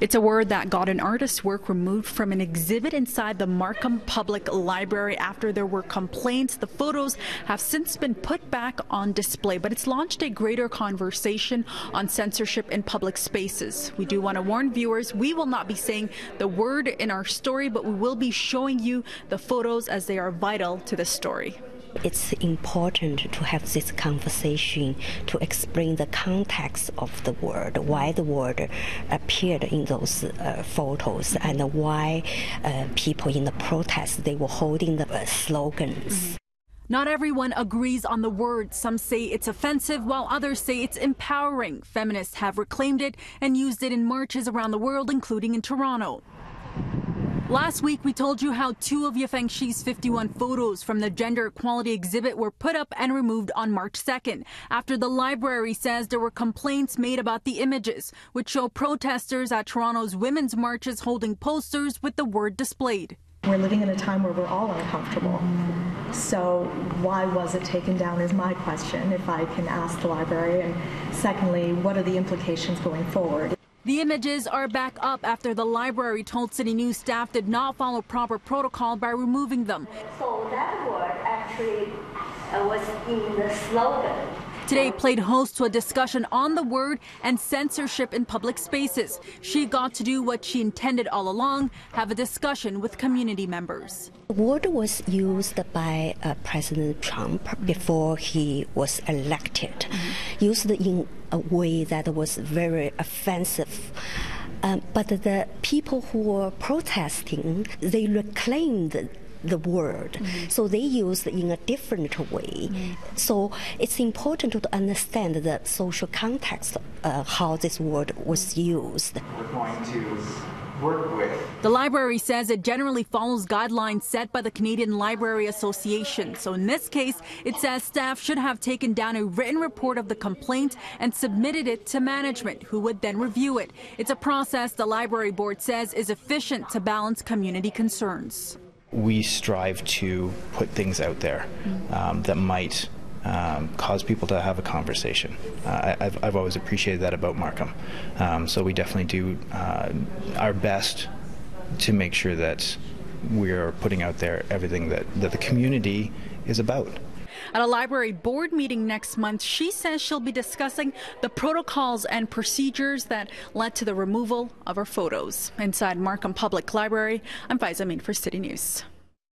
It's a word that got an artist's work removed from an exhibit inside the Markham Public Library after there were complaints. The photos have since been put back on display, but it's launched a greater conversation on censorship in public spaces. We do want to warn viewers, we will not be saying the word in our story, but we will be showing you the photos as they are vital to the story. It's important to have this conversation to explain the context of the word, why the word appeared in those photos, and why people in the protest, they were holding the slogans. Not everyone agrees on the word. Some say it's offensive, while others say it's empowering. Feminists have reclaimed it and used it in marches around the world, including in Toronto. Last week, we told you how two of Yafeng Shi's 51 photos from the gender equality exhibit were put up and removed on March 2nd, after the library says there were complaints made about the images, which show protesters at Toronto's women's marches holding posters with the word displayed. We're living in a time where we're all uncomfortable. So why was it taken down is my question, if I can ask the library. And secondly, what are the implications going forward? The images are back up after the library told CityNews staff did not follow proper protocol by removing them. So that word actually was in the slogan. Today played host to a discussion on the word and censorship in public spaces. She got to do what she intended all along, have a discussion with community members. The word was used by President Trump before he was elected, used in a way that was very offensive. But the people who were protesting, they reclaimed the word, so they used it in a different way. So it's important to understand the social context, how this word was used. We're going to work with. The library says it generally follows guidelines set by the Canadian Library Association. So in this case, it says staff should have taken down a written report of the complaint and submitted it to management, who would then review it. It's a process the library board says is efficient to balance community concerns. We strive to put things out there that might cause people to have a conversation. I've always appreciated that about Markham. So we definitely do our best to make sure that we're putting out there everything that the community is about. At a library board meeting next month, she says she'll be discussing the protocols and procedures that led to the removal of her photos. Inside Markham Public Library, I'm Faiza Amin for City News.